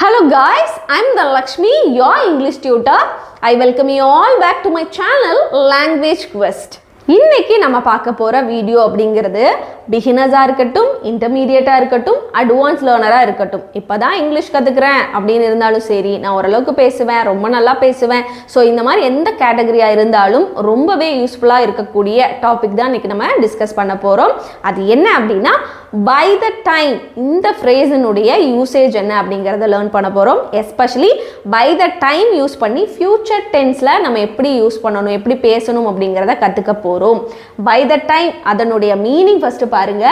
Hello guys, I'm Lakshmi, your English tutor. I welcome you all back to my channel Language Quest. இன்னைக்கு நம்ம பார்க்க போற video அப்படிங்கிறது பிகினர்ஸா இருக்கட்டும், இன்டர்மீடியேட்டா இருக்கட்டும், அட்வான்ஸ் லேர்னரா இருக்கட்டும். இப்பதான் இங்கிலீஷ் கத்துக்கிறேன் அப்படின்னு இருந்தாலும் சரி, நான் ஓரளவுக்கு பேசுவேன், ரொம்ப நல்லா பேசுவேன். ஸோ இந்த மாதிரி எந்த கேட்டகரியா இருந்தாலும் ரொம்பவே யூஸ்ஃபுல்லா இருக்கக்கூடிய டாபிக் தான் இன்னைக்கு நம்ம டிஸ்கஸ் பண்ண போறோம். அது என்ன அப்படின்னா பை த டைம், இந்த ஃப்ரேஸினுடைய யூசேஜ் என்ன அப்படிங்கிறத லேர்ன் பண்ண போறோம். Especially by the time use பண்ணி ஃபியூச்சர் டென்ஸ்ல நம்ம எப்படி யூஸ் பண்ணணும், எப்படி பேசணும் அப்படிங்கிறத கத்துக்க போறோம். பை த டைம் அதனுடைய மீனிங் ஃபர்ஸ்ட் பாருங்க.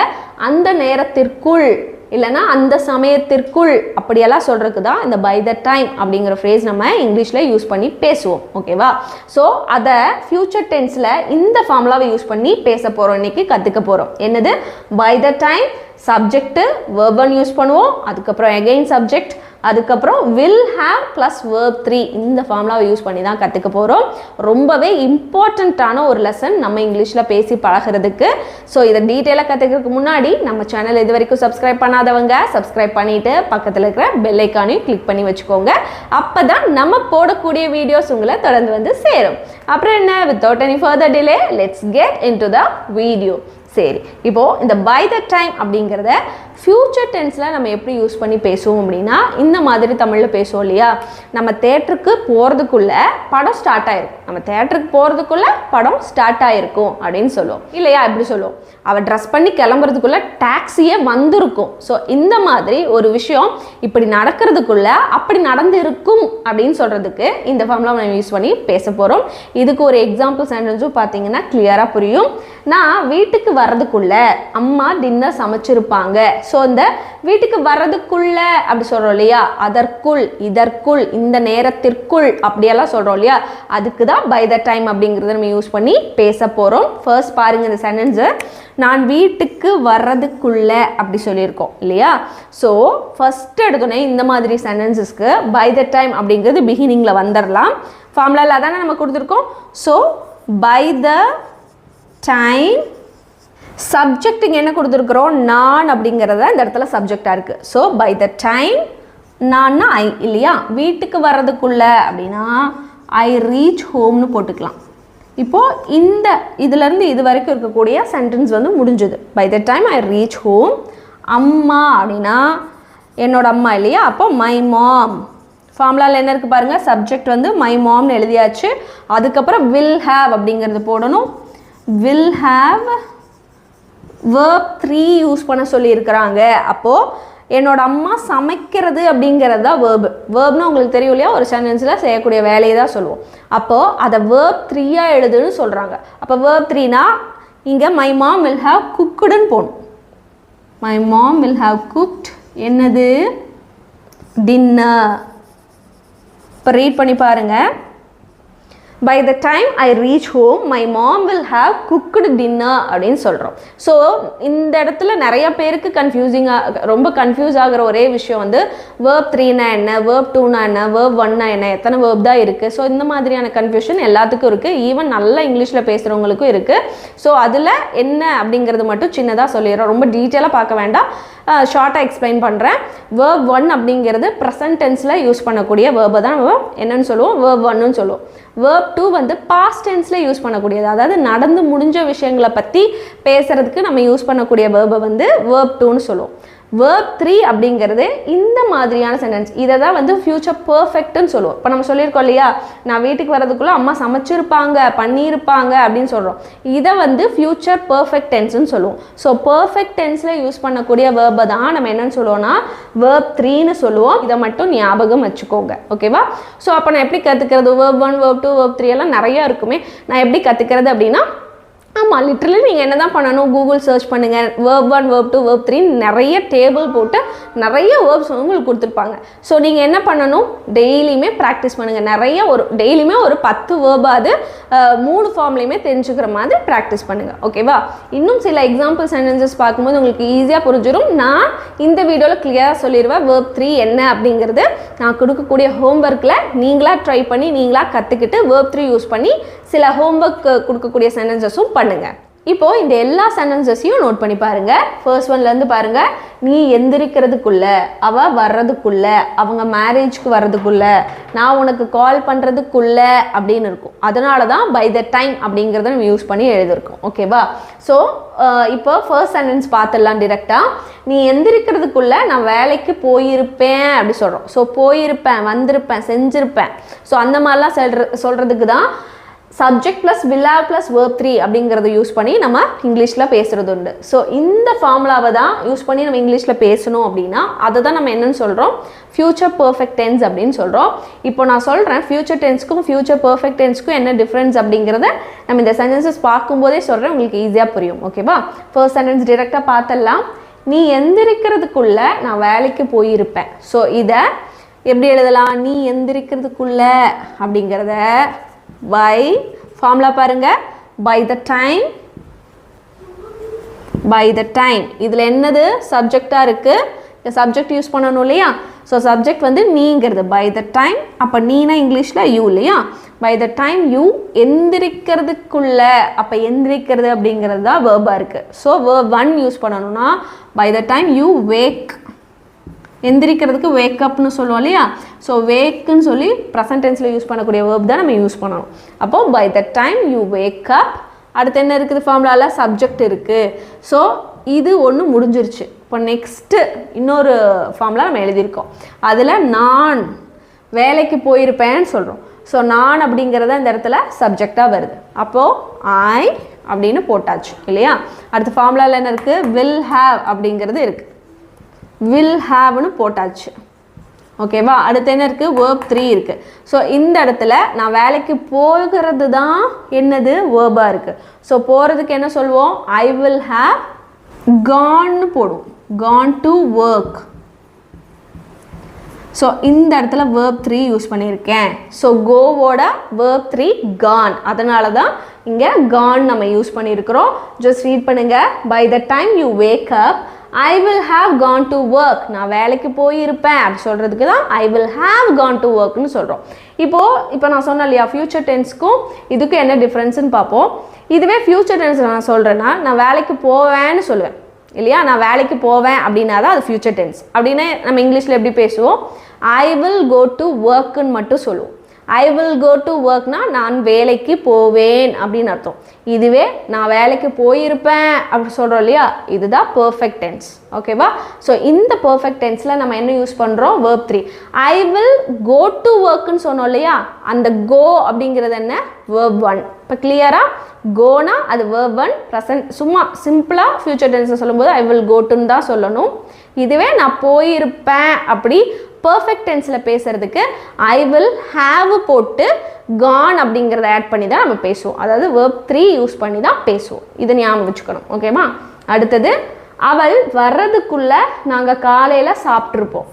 அந்த நேரத்திற்குள் இல்லைனா அந்த சமயத்திற்குள் அப்படியெல்லாம் சொல்றதுக்கு தான் இந்த பை த டைம் அப்படிங்கிற ஃப்ரேஸ் நம்ம இங்கிலீஷில் யூஸ் பண்ணி பேசுவோம். ஓகேவா? ஸோ அதை ஃபியூச்சர் டென்ஸில் இந்த ஃபார்முலாவை யூஸ் பண்ணி பேச போகிறோம், இன்னைக்கு கற்றுக்க போகிறோம். என்னது? By the time subject verb 1 use பண்ணுவோம், அதுக்கப்புறம் அகெயின் சப்ஜெக்ட், அதுக்கப்புறம் will have plus verb 3 இந்த ஃபார்முலாவை யூஸ் பண்ணி தான் கற்றுக்க போகிறோம். ரொம்பவே இம்பார்ட்டண்ட்டான ஒரு லெசன் நம்ம இங்கிலீஷில் பேசி பழகிறதுக்கு. ஸோ இதை டீட்டெயிலாக கற்றுக்கிறதுக்கு முன்னாடி நம்ம சேனல் இது வரைக்கும் சப்ஸ்கிரைப் பண்ணாதவங்க சப்ஸ்கிரைப் பண்ணிவிட்டு பக்கத்தில் இருக்கிற பெல் ஐக்கானையும் கிளிக் பண்ணி வச்சுக்கோங்க. அப்போ தான் நம்ம போடக்கூடிய வீடியோஸ் உங்களை தொடர்ந்து வந்து சேரும். அப்புறம் என்ன, without any further delay let's get into the video. சரி, இப்போது இந்த பை த டைம் அப்படிங்கிறத ஃபியூச்சர் டென்ஸில் நம்ம எப்படி யூஸ் பண்ணி பேசுவோம் அப்படின்னா, இந்த மாதிரி தமிழில் பேசுவோம் இல்லையா? நம்ம தேட்டருக்கு போகிறதுக்குள்ள படம் ஸ்டார்ட் ஆகிருக்கும், நம்ம தேட்டருக்கு போகிறதுக்குள்ள படம் ஸ்டார்ட் ஆகிருக்கும் அப்படின்னு சொல்லுவோம் இல்லையா? எப்படி சொல்லுவோம்? அவள் ட்ரெஸ் பண்ணி கிளம்புறதுக்குள்ள டாக்ஸியே வந்திருக்கும். ஸோ இந்த மாதிரி ஒரு விஷயம் இப்படி நடக்கிறதுக்குள்ள அப்படி நடந்து இருக்கும் அப்படின்னு சொல்கிறதுக்கு இந்த ஃபார்முலா நம்ம யூஸ் பண்ணி பேச போகிறோம். இதுக்கு ஒரு எக்ஸாம்பிள் சென்டென்ஸும் பார்த்தீங்கன்னா கிளியராக புரியும். நான் வீட்டுக்கு வர்றதுக்குள்ள அம்மா டின்னர் சமைச்சிருப்பாங்க. ஸோ இந்த வீட்டுக்கு வர்றதுக்குள்ள அப்படி சொல்கிறோம் இல்லையா? அதற்குள், இதற்குள், இந்த நேரத்திற்குள் அப்படியெல்லாம் சொல்கிறோம் இல்லையா? அதுக்கு தான் பை த டைம் அப்படிங்கிறத நம்ம யூஸ் பண்ணி பேச போகிறோம். ஃபர்ஸ்ட் பாருங்கள் இந்த சென்டென்ஸு. நான் வீட்டுக்கு வர்றதுக்குள்ள அப்படி சொல்லியிருக்கோம் இல்லையா? ஸோ ஃபர்ஸ்ட் எடுத்தோன்னே இந்த மாதிரி சென்டென்சஸ்க்கு பை த டைம் அப்படிங்கிறது பிகினிங்கில் வந்துடலாம். ஃபார்முலாவில் அதானே நம்ம கொடுத்துருக்கோம். So by the time subject இங்கே என்ன கொடுத்துருக்குறோம்? நான் அப்படிங்கிறத இந்த இடத்துல சப்ஜெக்டாக இருக்குது. ஸோ பை த டைம் நான்னா ஐ இல்லையா? வீட்டுக்கு வர்றதுக்குள்ள அப்படின்னா ஐ ரீச் ஹோம்னு போட்டுக்கலாம். இப்போது இந்த இதுலேருந்து இது வரைக்கும் இருக்கக்கூடிய சென்டென்ஸ் வந்து முடிஞ்சுது. By the time I reach home. அம்மா அப்படின்னா என்னோட அம்மா இல்லையா? அப்போ மை மாம். ஃபார்முலாவில் என்ன இருக்குது பாருங்கள், சப்ஜெக்ட் வந்து மை மாம்னு எழுதியாச்சு. அதுக்கப்புறம் வில் ஹாவ் அப்படிங்கிறது போடணும். வில் ஹாவ் verb 3 யூஸ் பண்ண சொல்லியிருக்கிறாங்க. அப்போது என்னோட அம்மா சமைக்கிறது அப்படிங்கிறது தான் வேர்பு. வேர்ப்னா உங்களுக்கு தெரியும் இல்லையா? ஒரு சென்டென்ஸில் செய்யக்கூடிய வேலையை தான் சொல்லுவோம். அப்போது அதை verb 3 எழுதுன்னு சொல்கிறாங்க. அப்போ verb 3னா இங்கே மை மாம் வில் ஹாவ் குக்குடுன்னு போகணும். My mom will have cooked என்னது? டின்னர். இப்போ ரீட் பண்ணி பாருங்கள். By the time I reach home my mom will have cooked dinner அப்படின்னு சொல்கிறோம். ஸோ இந்த இடத்துல நிறைய பேருக்கு ரொம்ப கன்ஃபியூஸ் ஆகிற ஒரே விஷயம் வந்து verb 3னா என்ன, verb 2னா என்ன, verb 1னா என்ன, எத்தனை verb தான் இருக்குது. ஸோ இந்த மாதிரியான கன்ஃபியூஷன் எல்லாத்துக்கும் இருக்குது. ஈவன் நல்லா இங்கிலீஷில் பேசுகிறவங்களுக்கும் இருக்குது. ஸோ அதில் என்ன அப்படிங்கிறது மட்டும் சின்னதாக சொல்லிடுறோம், ரொம்ப டீட்டெயிலாக பார்க்க வேண்டாம், ஷார்ட்டாக எக்ஸ்பிளைன் பண்ணுறேன். verb 1 அப்படிங்கிறது ப்ரெசன்ட் டென்ஸில் யூஸ் பண்ணக்கூடிய வேர்பை தான் நம்ம என்னன்னு சொல்லுவோம்? verb 1ன்னு சொல்லுவோம். verb 2 வந்து பாஸ்ட் டென்ஸில் யூஸ் பண்ணக்கூடியது, அதாவது நடந்து முடிஞ்ச விஷயங்களை பற்றி பேசுகிறதுக்கு நம்ம யூஸ் பண்ணக்கூடிய வேர்பை வந்து verb 2ன்னு சொல்லுவோம். verb 3 அப்படிங்கிறது இந்த மாதிரியான சென்டென்ஸ், இதை தான் வந்து ஃபியூச்சர் பர்ஃபெக்ட்னு சொல்லுவோம். இப்போ நம்ம சொல்லியிருக்கோம் இல்லையா? நான் வீட்டுக்கு வரதுக்குள்ளே அம்மா சமைச்சிருப்பாங்க, பண்ணியிருப்பாங்க அப்படின்னு சொல்கிறோம். இதை வந்து ஃபியூச்சர் பர்ஃபெக்ட் டென்ஸ்னு சொல்லுவோம். ஸோ பர்ஃபெக்ட் டென்ஸில் யூஸ் பண்ணக்கூடிய வேர்பை தான் நம்ம என்னன்னு சொல்லுவோம்னா verb 3ன்னு சொல்லுவோம். இதை மட்டும் ஞாபகம் வச்சுக்கோங்க. ஓகேவா? ஸோ அப்போ நான் எப்படி கற்றுக்கிறது? verb 1, verb 2, verb 3 எல்லாம் நிறையா இருக்குமே. நான் எப்படி கற்றுக்கிறது அப்படின்னா, ஆமாம், லிட்ரலி நீங்கள் என்ன தான் பண்ணணும்? கூகுள் சர்ச் பண்ணுங்கள். verb 1, verb 2, verb 3 நிறைய டேபிள் போட்டு நிறைய வேர்ப்ஸ் உங்களுக்கு கொடுத்துருப்பாங்க. ஸோ நீங்கள் என்ன பண்ணணும்? டெய்லியுமே ப்ராக்டிஸ் பண்ணுங்கள். டெய்லியுமே ஒரு 10 வேர்பாவது 3 ஃபார்ம்லேயுமே தெரிஞ்சுக்கிற மாதிரி ப்ராக்டிஸ் பண்ணுங்கள். ஓகேவா? இன்னும் சில எக்ஸாம்பிள் சென்டென்சஸ் பார்க்கும்போது உங்களுக்கு ஈஸியாக புரிஞ்சிடும். நான் இந்த வீடியோவில் கிளியராக சொல்லிடுவேன் verb 3 என்ன அப்படிங்கிறது. நான் கொடுக்கக்கூடிய ஹோம்ஒர்க்கில் நீங்களாக ட்ரை பண்ணி நீங்களாக கற்றுக்கிட்டு verb 3 யூஸ் பண்ணி சில ஹோம்ஒர்க் கொடுக்கக்கூடிய சென்டென்சஸும் பண்ணுங்கள். இப்போ இந்த எல்லா சென்டென்சஸையும் நோட் பண்ணி பாருங்க. ஃபர்ஸ்ட் ஒன்ல இருந்து பாருங்க. நீ எந்திரிக்கிறதுக்குள்ள, அவ வர்றதுக்குள்ள, அவங்க மேரேஜ்க்கு வர்றதுக்குள்ள, நான் உனக்கு கால் பண்றதுக்குள்ள அப்படின்னு இருக்கும். அதனால தான் பை த டைம் அப்படிங்கிறத நம்ம யூஸ் பண்ணி எழுதிருக்கோம். ஓகேவா? ஸோ இப்போ ஃபர்ஸ்ட் சென்டென்ஸ் பார்த்துடலாம் டிரெக்டா. நீ எந்திரிக்கிறதுக்குள்ள நான் வேலைக்கு போயிருப்பேன் அப்படி சொல்கிறோம். ஸோ போயிருப்பேன், வந்திருப்பேன், செஞ்சிருப்பேன். ஸோ அந்த மாதிரிலாம் சொல்கிறதுக்கு தான் subject plus will have plus verb 3 அப்படிங்கிறத யூஸ் பண்ணி நம்ம இங்கிலீஷில் பேசுகிறது உண்டு. ஸோ இந்த ஃபார்முலாவை தான் யூஸ் பண்ணி நம்ம இங்கிலீஷில் பேசணும் அப்படின்னா அதை தான் நம்ம என்னென்னு சொல்கிறோம், ஃபியூச்சர் பர்ஃபெக்ட் டென்ஸ் அப்படின்னு சொல்கிறோம். இப்போ நான் சொல்கிறேன் ஃபியூச்சர் டென்ஸ்க்கும் ஃபியூச்சர் பர்ஃபெக்ட் டென்ஸ்க்கும் என்ன டிஃப்ரென்ஸ் அப்படிங்கிறத நம்ம இந்த சென்டென்சஸ் பார்க்கும்போதே சொல்கிறேன், உங்களுக்கு ஈஸியாக புரியும். ஓகேவா? ஃபர்ஸ்ட் சென்டென்ஸ் டிரெக்டாக பார்த்துடலாம். நீ எந்திரிக்கிறதுக்குள்ள நான் வேலைக்கு போயிருப்பேன். ஸோ இதை எப்படி எழுதலாம், நீ எந்திரிக்கிறதுக்குள்ள அப்படிங்கிறத by formula பாருங்க, by the time இதுல என்னது சப்ஜெக்டா இருக்கு, சப்ஜெக்ட் யூஸ் பண்ணணும் இல்லையா? ஸோ சப்ஜெக்ட் வந்து நீங்கிறது by the time. அப்போ நீனா இங்கிலீஷில் யூ இல்லையா? by the time you எந்திரிக்கிறதுக்குள்ள, அப்போ எந்திரிக்கிறது அப்படிங்கிறது தான் வேர்பாக இருக்குது. ஸோ verb 1 யூஸ் பண்ணணும்னா by the time you wake, எந்திரிக்கிறதுக்கு வேக் அப்னு சொல்லுவோம் இல்லையா? ஸோ வேக்குன்னு சொல்லி ப்ரெசன்ட் டென்ஸில் யூஸ் பண்ணக்கூடிய வேர்ப் தான் நம்ம யூஸ் பண்ணணும். அப்போது by the time you wake up. அடுத்து என்ன இருக்குது ஃபார்முலாவில், சப்ஜெக்ட் இருக்குது. ஸோ இது ஒன்று முடிஞ்சிருச்சு. இப்போ நெக்ஸ்ட்டு இன்னொரு ஃபார்முலா நம்ம எழுதியிருக்கோம். அதில் நான் வேலைக்கு போயிருப்பேன்னு சொல்கிறோம். ஸோ நான் அப்படிங்கிறத இந்த இடத்துல சப்ஜெக்டாக வருது. அப்போது ஐ அப்படின்னு போட்டாச்சு இல்லையா? அடுத்த ஃபார்முலாவில் என்ன இருக்குது, வில் ஹாவ் அப்படிங்கிறது இருக்குது. will haveனு போட்டாச்சு. ஓகேவா? அடுத்து என்ன இருக்குது, verb 3 இருக்குது. ஸோ இந்த இடத்துல நான் வேலைக்கு போகிறது தான் என்னது வேர்பாக இருக்குது. ஸோ போகிறதுக்கு என்ன சொல்லுவோம், ஐ will have gone போடுவோம், gone to work. ஸோ இந்த இடத்துல verb 3 யூஸ் பண்ணியிருக்கேன். ஸோ கோவோட verb 3 gone, அதனால தான் இங்கே gone நம்ம யூஸ் பண்ணியிருக்கிறோம். ஜஸ்ட் ரீட் பண்ணுங்க. by the time you wake up I will have gone to work. நான் வேலைக்கு போயிருப்பேன் அப்படி சொல்கிறதுக்கு தான் I will have gone to workனு சொல்கிறோம். இப்போ நான் சொன்னேன் இல்லையா, ஃபியூச்சர் டென்ஸ்க்கும் இதுக்கும் என்ன டிஃப்ரென்ஸ்னு பார்ப்போம். இதுவே ஃபியூச்சர் டென்ஸ் நான் சொல்கிறேன்னா நான் வேலைக்கு போவேன்னு சொல்லுவேன் இல்லையா? நான் வேலைக்கு போவேன் அப்படின்னா தான் அது ஃபியூச்சர் டென்ஸ். அப்படின்னா நம்ம இங்கிலீஷில் எப்படி பேசுவோம், I will go to workன்னு மட்டும் சொல்லுவோம். I will go to workனா நான் வேலைக்கு போவேன் அப்படின்னு அர்த்தம். இதுவே நான் வேலைக்கு போயிருப்பேன் அப்படி சொல்கிறோம் இல்லையா, இதுதான் பர்ஃபெக்ட் டென்ஸ். ஓகேவா? ஸோ இந்த பர்ஃபெக்ட் டென்ஸில் நம்ம என்ன யூஸ் பண்ணுறோம், verb 3. I will go to workன்னு சொன்னோம் இல்லையா, அந்த go அப்படிங்கிறது என்ன, verb 1. இப்போ கிளியராக கோனா அது verb 1 ப்ரெசன்ட். சும்மா சிம்பிளாக ஃபியூச்சர் டென்ஸை சொல்லும்போது I will go to தான் சொல்லணும். இதுவே நான் போயிருப்பேன் அப்படி பர்ஃபெக்ட் டென்ஸில் பேசுகிறதுக்கு ஐ வில் ஹாவ் போட்டு கான் அப்படிங்கிறத ஆட் பண்ணி தான் நம்ம பேசுவோம். அதாவது verb 3 யூஸ் பண்ணி தான் பேசுவோம். இதை ஞாபகம் வச்சுக்கணும். ஓகேவா? அடுத்தது அவள் வர்றதுக்குள்ளே நாங்கள் காலையில் சாப்பிட்ருப்போம்.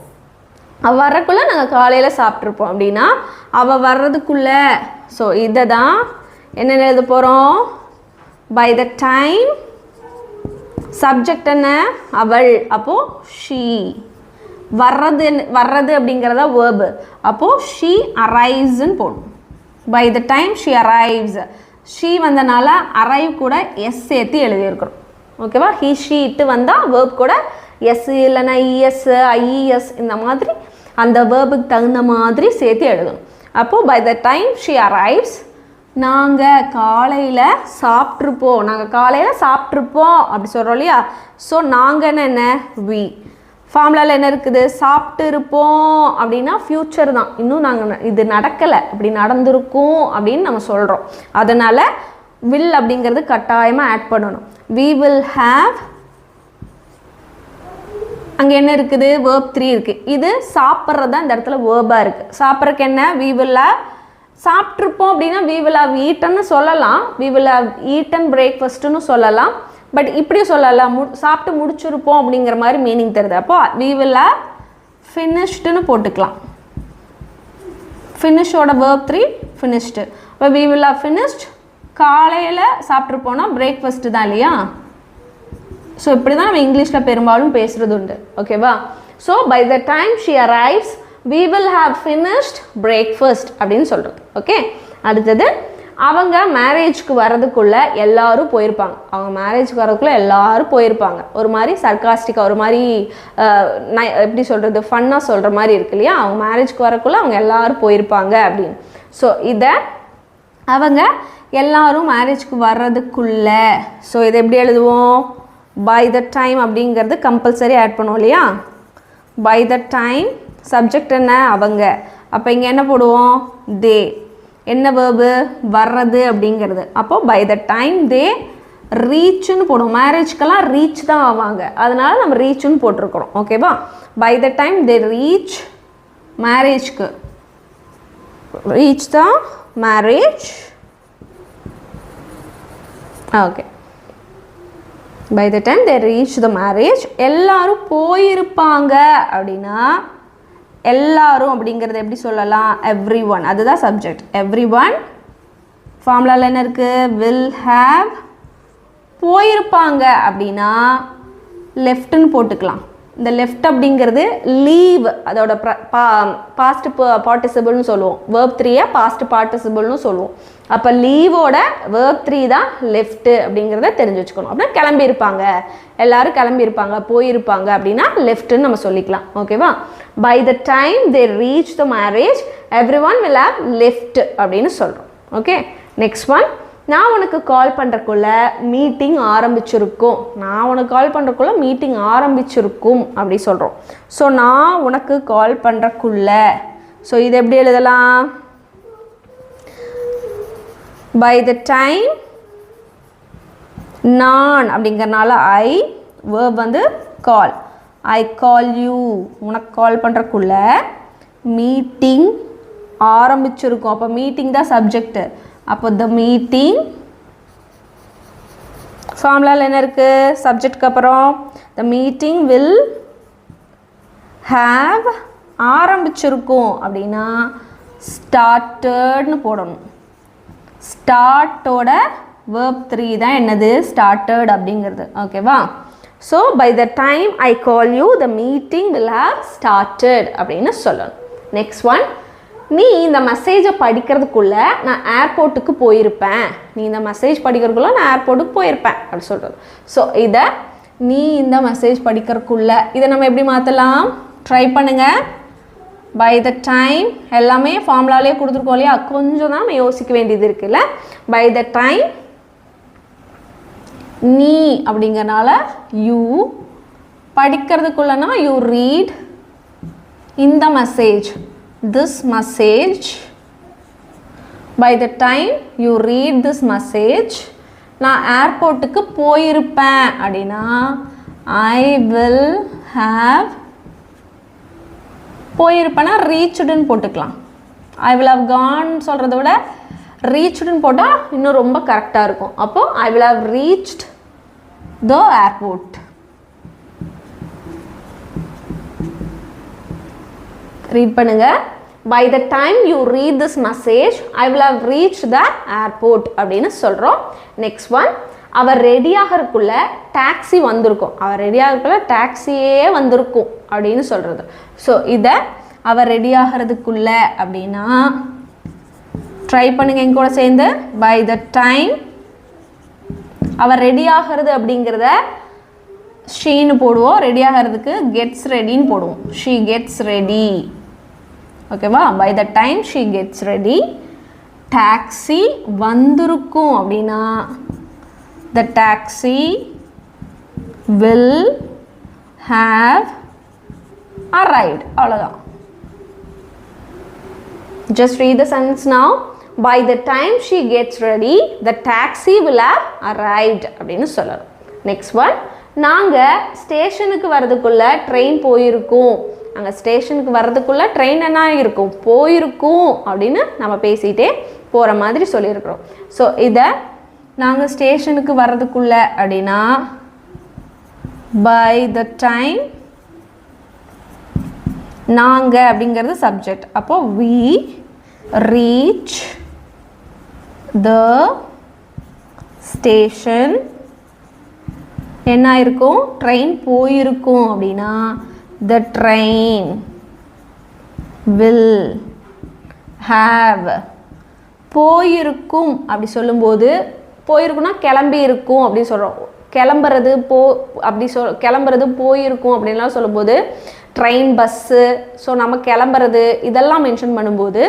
அவள் வர்றதுக்குள்ளே நாங்கள் காலையில் சாப்பிட்ருப்போம் அப்படின்னா அவள் வர்றதுக்குள்ளே. ஸோ இதை தான் என்ன எழுத போகிறோம், பை த டைம் சப்ஜெக்ட் என்ன அவள், அப்போது ஷீ. வர்றது அப்படிங்கிறதா வேர்பு. அப்போது ஷீ அரைவ்ஸ்ன்னு போடணும். By the time she arrives. She வந்தனால அரைவ் கூட எஸ் சேர்த்து எழுதியிருக்கிறோம். ஓகேவா? ஹீ ஷீ இட்டு வந்தால் வேர்ப் கூட எஸ் இல்லைன்னா இஎஸ் ஐஇஎஸ் இந்த மாதிரி அந்த வேர்புக்கு தகுந்த மாதிரி சேர்த்து எழுதணும். அப்போது by the time she arrives, நாங்கள் காலையில் சாப்பிட்ருப்போம். நாங்கள் காலையில் சாப்பிட்ருப்போம் அப்படி சொல்கிறோம் இல்லையா? ஸோ நாங்கள் என்ன வி. ஃபார்முலாவில் என்ன இருக்குது, சாப்பிட்டு இருப்போம் அப்படின்னா ஃப்யூச்சர் தான், இன்னும் நாங்கள் இது நடக்கலை, அப்படி நடந்திருக்கும் அப்படின்னு நம்ம சொல்கிறோம். அதனால் வில் அப்படிங்கிறது கட்டாயமாக ஆட் பண்ணணும். we will have, அங்கே என்ன இருக்குது, verb 3 இருக்குது. இது சாப்பிட்றது தான் இந்த இடத்துல வேர்பாக இருக்குது. சாப்பிட்றதுக்கு என்ன, we will have. சாப்பிட்ருப்போம் அப்படின்னா we will have eatenன்னு சொல்லலாம், we will have eaten breakfastன்னு சொல்லலாம். பட் இப்படி சொல்லலாம், சாப்பிட்டு முடிச்சிருப்போம் அப்படிங்கிற மாதிரி மீனிங் தருது. அப்போ we will have finishedன்னு போட்டுக்கலாம். ஃபினிஷோட verb 3 finished. இப்போ we will have finished, காலையில் சாப்பிட்ருப்போம்னா பிரேக்ஃபாஸ்ட்டு தான் இல்லையா? ஸோ இப்படி தான் நம்ம இங்கிலீஷில் பெரும்பாலும் பேசுகிறது உண்டு. ஓகேவா? So by the time she arrives we will have finished breakfast அப்படின்னு சொல்கிறது. ஓகே? அடுத்தது அவங்க மேரேஜ்க்கு வரதுக்குள்ள எல்லாரும் போயிருப்பாங்க. அவங்க மேரேஜ்க்கு வரதுக்குள்ள எல்லாரும் போயிருப்பாங்க. ஒரு மாதிரி சர்காஸ்டிக்காக, ஒரு மாதிரி எப்படி சொல்கிறது, ஃபன்னாக சொல்கிற மாதிரி இருக்கு இல்லையா? அவங்க மேரேஜ்க்கு வரக்குள்ள அவங்க எல்லாரும் போயிருப்பாங்க அப்படின்னு. ஸோ இதை அவங்க எல்லாரும் மேரேஜ்க்கு வர்றதுக்குள்ள, ஸோ இதை எப்படி எழுதுவோம்? பை த டைம் அப்படிங்கிறது கம்பல்சரி ஆட் பண்ணுவோம் இல்லையா? பை த டைம், சப்ஜெக்ட் என்ன? அவங்க. அப்போ இங்கே என்ன போடுவோம்? தே. என்ன வேர்பு? வர்றது அப்படிங்கிறது. அப்போது பை த டைம் தே ரீச்சுன்னு போடுவோம். மேரேஜ்க்கெல்லாம் ரீச் தான் ஆவாங்க, அதனால நம்ம ரீச்சுன்னு போட்டிருக்கிறோம். ஓகேவா? By the time they reach, மேரேஜ்க்கு ரீச் தான் marriage. Okay, by the time they reach the marriage. எல்லாரும் போயிருப்பாங்க அப்படின்னா எல்லாரும் அப்படிங்கிறது எப்படி சொல்லலாம்? எவ்ரி ஒன், அதுதான் சப்ஜெக்ட். எவ்ரி ஒன் ஃபார்முலாவில் என்ன இருக்குது? Will have. போயிருப்பாங்க அப்படின்னா லெஃப்ட்னு போட்டுக்கலாம். இந்த லெஃப்ட் அப்படிங்கிறது லீவ், அதோட பாஸ்ட் பார்ட்டிசிபிள்னு சொல்லுவோம். வேர்ப் 3 பாஸ்ட் பார்ட்டிசிபிள்னு சொல்லுவோம். அப்போ லீவோட வேர்ப் 3 தான் லெஃப்ட்டு அப்படிங்கிறத தெரிஞ்சு வச்சுக்கணும். அப்படின்னா கிளம்பியிருப்பாங்க, எல்லாரும் கிளம்பியிருப்பாங்க, போயிருப்பாங்க அப்படின்னா லெஃப்ட்டுன்னு நம்ம சொல்லிக்கலாம். ஓகேவா? By the time they reach the marriage everyone will have left அப்படின்னு சொல்கிறோம். Okay, next one. நான் உனக்கு கால் பண்ணுறக்குள்ள மீட்டிங் ஆரம்பிச்சிருக்கும். நான் உனக்கு கால் பண்ணுறக்குள்ள மீட்டிங் ஆரம்பிச்சிருக்கும் அப்படி சொல்கிறோம். ஸோ நான் உனக்கு கால் பண்ணுறக்குள்ள, ஸோ இது எப்படி எழுதலாம்? பை த டைம், நான் அப்படிங்கிறனால ஐ, வேர்ப் வந்து கால். ஐ கால் யூ, உனக்கு கால் பண்ணுறக்குள்ள மீட்டிங் ஆரம்பிச்சிருக்கும். அப்போ மீட்டிங் தான் சப்ஜெக்ட். அப்போ த மீட்டிங், ஃபார்முலாவில் என்ன இருக்குது? சப்ஜெக்ட்க்கு அப்புறம் த மீட்டிங் வில் ஹேவ், ஆரம்பிச்சிருக்கும் அப்படின்னா ஸ்டார்டட்னு போடணும். ஸ்டார்ட்டோட வேர்ப் 3 தான் என்னது? ஸ்டார்டட் அப்படிங்கிறது. ஓகேவா? So by the time I call you the meeting will have started அப்படின்னு சொல்லணும். Next one. நீ இந்த மெசேஜை படிக்கிறதுக்குள்ள நான் ஏர்போர்ட்டுக்கு போயிருப்பேன். நீ இந்த மெசேஜ் படிக்கிறதுக்குள்ள நான் ஏர்போர்ட்டுக்கு போயிருப்பேன் அப்படி சொல்கிறது. ஸோ இதை நீ இந்த மெசேஜ் படிக்கிறதுக்குள்ள, இதை நம்ம எப்படி மாற்றலாம்? ட்ரை பண்ணுங்கள். பை த டைம் எல்லாமே ஃபார்முலாலே கொடுத்துருக்கோம் இல்லையா? கொஞ்சம் தான் நம்ம யோசிக்க வேண்டியது இருக்குல்ல. பை த டைம் நீ அப்படிங்கிறனால யூ, படிக்கிறதுக்குள்ளனா யூ ரீட் இந்த message, this message. By the time you read this message, நான் ஏர்போர்ட்டுக்கு போயிருப்பேன் அப்படின்னா I will have, போயிருப்பேன்னா ரீச்டுன்னு போட்டுக்கலாம். I will have gone சொல்கிறத விட ரீச்டுன்னு போட்டால் இன்னும் ரொம்ப கரெக்டாக இருக்கும். அப்போ I will have reached the airport. Read பண்ணுங்க. By the time you read this message, I will have reached the airport அப்படின்னு சொல்கிறோம். Next one. அவர் ரெடியாகிறதுக்குள்ள டாக்ஸி வந்திருக்கும். அவர் ரெடியாகிறதுக்குள்ள டாக்ஸியே வந்திருக்கும் அப்படின்னு சொல்கிறது. ஸோ இதை அவர் ரெடியாகிறதுக்குள்ள அப்படின்னா ட்ரை பண்ணுங்க எங்க கூட சேர்ந்து. பை த டைம், அவர் ரெடியாகிறது அப்படிங்கிறத ஷீன்னு போடுவோம். ரெடியாகிறதுக்கு கெட்ஸ் ரெடின்னு போடுவோம். She gets ready. ஓகேவா? By the time she gets ready. Taxi வந்திருக்கும் அப்படின்னா the taxi will have arrived. அவ்வளோதான். Just read the sentence now. By the time she gets ready, the taxi will have arrived அப்படின்னு சொல்லலாம். Next one. நாங்கள் ஸ்டேஷனுக்கு வர்றதுக்குள்ள train போயிருக்கோம். நாங்கள் ஸ்டேஷனுக்கு வர்றதுக்குள்ள ட்ரெயின் என்ன இருக்கும்? போயிருக்கும் அப்படின்னு நம்ம பேசிகிட்டே போகிற மாதிரி சொல்லியிருக்கிறோம். ஸோ இதை நாங்கள் ஸ்டேஷனுக்கு வர்றதுக்குள்ள அப்படின்னா பை த டைம், நாங்கள் அப்படிங்கிறது சப்ஜெக்ட். அப்போது we reach the station, என்ன இருக்கும்? ட்ரெயின் போயிருக்கும் அப்படின்னா the train will have போயிருக்கும் அப்படி சொல்லும்போது போயிருக்குன்னா கிளம்பி இருக்கும் அப்படி சொல்கிறோம். கிளம்புறது கிளம்புறது போயிருக்கும் அப்படின்லாம் சொல்லும்போது ட்ரெயின், பஸ்ஸு, ஸோ நம்ம கிளம்புறது இதெல்லாம் மென்ஷன் பண்ணும்போது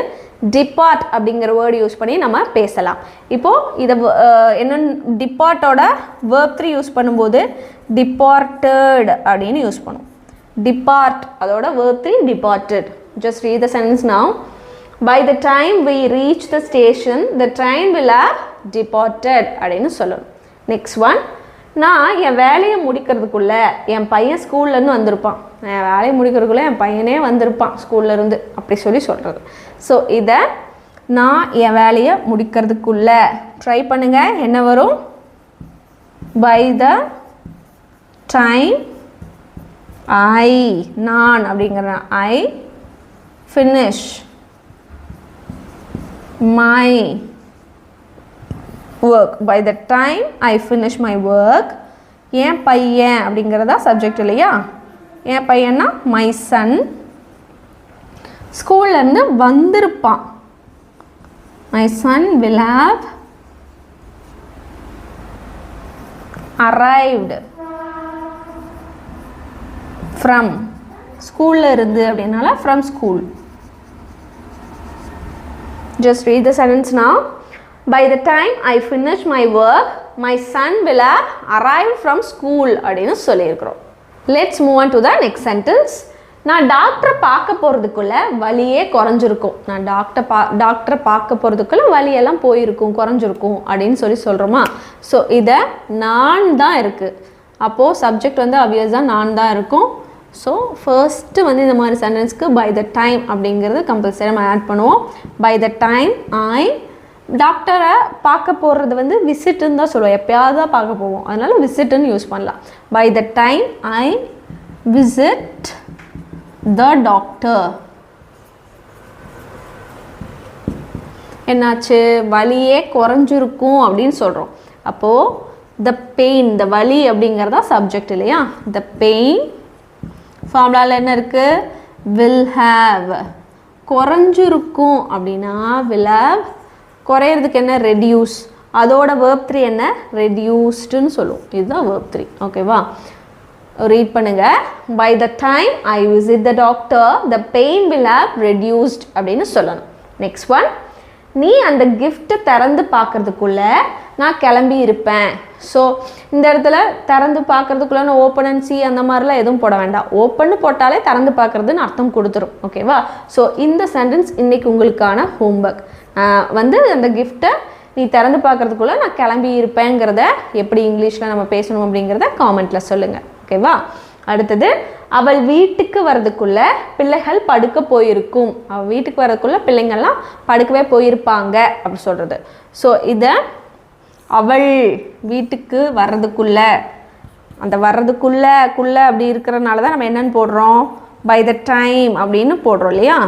டிபார்ட் அப்படிங்கிற வேர்டு யூஸ் பண்ணி நம்ம பேசலாம். இப்போது இதை என்னென்னு டிபார்ட்டோட verb 3 யூஸ் பண்ணும்போது டிபார்ட்டட் அப்படின்னு யூஸ் பண்ணும். டிபார்ட் அதோட verb 3 departed. Just read the sentence now. By the time we reach the station, the train will have departed அப்படின்னு சொல்லணும். நெக்ஸ்ட் ஒன், நான் என் வேலையை முடிக்கிறதுக்குள்ளே என் பையன் ஸ்கூல்லேருந்து வந்திருப்பான். என் வேலையை முடிக்கிறதுக்குள்ளே என் பையனே வந்திருப்பான் ஸ்கூல்லேருந்து அப்படி சொல்கிறது. ஸோ இதை நான் என் வேலையை முடிக்கிறதுக்குள்ளே ட்ரை பண்ணுங்கள். என்ன வரும்? பை த டைம் நான் அப்படிங்கிற I finish my work. By the time I finish my work, என் பையன் அப்படிங்கிறதா சப்ஜெக்ட் இல்லையா? என் பையன்னா my son ஸ்கூல்லேருந்து வந்திருப்பான். my son will have arrived from ஸ்கூலில் இருந்து அப்படின்னால from school. Just read the sentence now. By the time I finish my work, my son will have arrived from school அப்படின்னு சொல்லியிருக்கிறோம். Let's move on to the next sentence. நான் டாக்டரை பார்க்க போகிறதுக்குள்ளே வலியே குறைஞ்சிருக்கும். நான் டாக்டரை பார்க்க போகிறதுக்குள்ளே வலியெல்லாம் போயிருக்கும், குறைஞ்சிருக்கும் அப்படின்னு சொல்கிறோமா? ஸோ இதை நான் தான் இருக்குது. அப்போது சப்ஜெக்ட் வந்து ஆப்வியஸாக நான் தான் இருக்கும். ஸோ ஃபர்ஸ்ட்டு வந்து இந்த மாதிரி சென்டென்ஸ்க்கு பை த டைம் அப்படிங்கிறது கம்பல்சரி நம்ம ஆட் பண்ணுவோம். பை த டைம் ஐ டாக்டரை பார்க்க போகிறது வந்து விசிட்டுன்னு தான் சொல்லுவோம். எப்போயாவது தான் பார்க்க போவோம், அதனால் விசிட்டுன்னு யூஸ் பண்ணலாம். By the time I visit the doctor என்னாச்சு? வலியே குறைஞ்சிருக்கும் அப்படின்னு சொல்கிறோம். அப்போது த பெயின், த வலி அப்படிங்கிறதா சப்ஜெக்ட் இல்லையா? த பெயின் ஃபார்முலாவில் என்ன இருக்குது? Will have. குறைஞ்சிருக்கும் அப்படின்னா வில் ஹாவ். குறையிறதுக்கு என்ன? ரெடியூஸ். அதோட verb 3 என்ன? ரெடியூஸ்டுன்னு சொல்லுவோம். இதுதான் verb 3. ஓகேவா? ரீட் பண்ணுங்க. By the time I visit the doctor the pain will have reduced அப்படின்னு சொல்லணும். நெக்ஸ்ட் ஒன், நீ அந்த கிஃப்ட்டை திறந்து பார்க்குறதுக்குள்ளே நான் கிளம்பி இருப்பேன். ஸோ இந்த இடத்துல திறந்து பார்க்குறதுக்குள்ளே நான் ஓப்பன் அண்ட் சி அந்த மாதிரிலாம் எதுவும் போட வேண்டாம். ஓப்பன்னு போட்டாலே திறந்து பார்க்குறதுன்னு அர்த்தம் கொடுத்துரும். ஓகேவா? ஸோ இந்த சென்டென்ஸ் இன்றைக்கி உங்களுக்கான ஹோம்ஒர்க். வந்து அந்த கிஃப்ட்டை நீ திறந்து பார்க்குறதுக்குள்ளே நான் கிளம்பி இருப்பேங்கிறத எப்படி இங்கிலீஷில் நம்ம பேசணும் அப்படிங்கிறத காமெண்ட்டில் சொல்லுங்கள். ஓகேவா? அடுத்தது, அவள் வீட்டுக்கு வர்றதுக்குள்ள பிள்ளைகள் படுக்க போயிருக்கும். அவள் வீட்டுக்கு வர்றதுக்குள்ள பிள்ளைங்கள்லாம் படுக்கவே போயிருப்பாங்க அப்படி சொல்கிறது. ஸோ இதை அவள் வீட்டுக்கு வர்றதுக்குள்ள, அந்த வர்றதுக்குள்ளே அப்படி இருக்கிறனால தான் நம்ம என்னென்னு போடுறோம்? பை த டைம் அப்படின்னு போடுறோம் இல்லையா?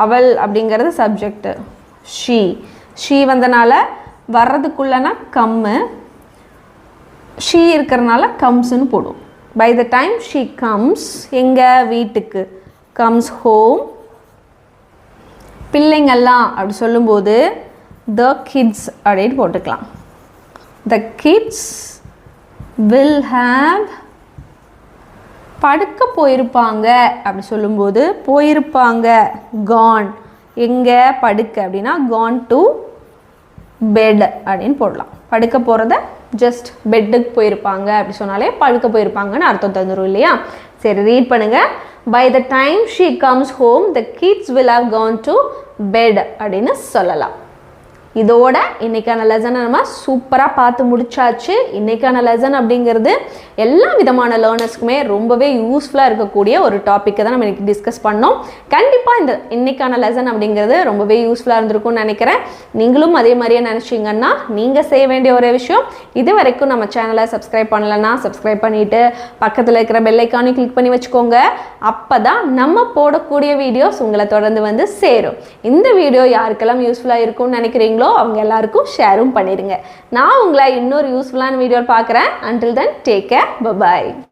அவள் அப்படிங்கிறது சப்ஜெக்டு. ஷீ வந்தனால வர்றதுக்குள்ளனா கம்மு, ஷீ இருக்கிறனால கம்ஸ்ன்னு போடுவோம். By the time she comes, எங்கள் வீட்டுக்கு, கம்ஸ் ஹோம். பிள்ளைங்கள்லாம் அப்படி சொல்லும்போது த கிட்ஸ் அப்படின்னு போட்டுக்கலாம். த கிட்ஸ் வில் ஹாவ். படுக்க போயிருப்பாங்க அப்படி சொல்லும்போது போயிருப்பாங்க, கான். எங்கே படுக்க அப்படின்னா கான் டு பெட் அப்படின்னு போடலாம். படுக்க போகிறத ஜஸ்ட் பெட்டுக்கு போயிருப்பாங்க அப்படி சொன்னாலே படுக்க போயிருப்பாங்கன்னு அர்த்தம் தந்துடும் இல்லையா? சரி, ரீட் பண்ணுங்கள். By the time she comes home the kids will have gone to bed அப்படின்னு சொல்லலாம். இதோட இன்றைக்கான லெசனை நம்ம சூப்பராக பார்த்து முடிச்சாச்சு. இன்றைக்கான லெசன் அப்படிங்கிறது எல்லா விதமான லேர்னர்ஸ்க்குமே ரொம்பவே யூஸ்ஃபுல்லாக இருக்கக்கூடிய ஒரு டாப்பிக்கை தான் நம்ம இன்றைக்கி டிஸ்கஸ் பண்ணோம். கண்டிப்பாக இன்றைக்கான லெசன் அப்படிங்கிறது ரொம்பவே யூஸ்ஃபுல்லாக இருந்திருக்கும்னு நினைக்கிறேன். நீங்களும் அதே மாதிரியே நினச்சிங்கன்னா நீங்கள் செய்ய வேண்டிய ஒரே விஷயம், இது வரைக்கும் நம்ம சேனலை சப்ஸ்கிரைப் பண்ணலைன்னா சப்ஸ்கிரைப் பண்ணிவிட்டு பக்கத்தில் இருக்கிற பெல் ஐக்கானையும் கிளிக் பண்ணி வச்சுக்கோங்க. அப்போ தான் நம்ம போடக்கூடிய வீடியோஸ் உங்களை தொடர்ந்து வந்து சேரும். இந்த வீடியோ யாருக்கெல்லாம் யூஸ்ஃபுல்லாக இருக்கும்னு நினைக்கிறீங்களோ அவங்க எல்லாருக்கும் ஷேரும் பண்ணிடுங்க. நான் உங்களை இன்னொரு யூஸ்ஃபுல்லான வீடியோ பார்க்குறேன். Until then, take care. Bye bye.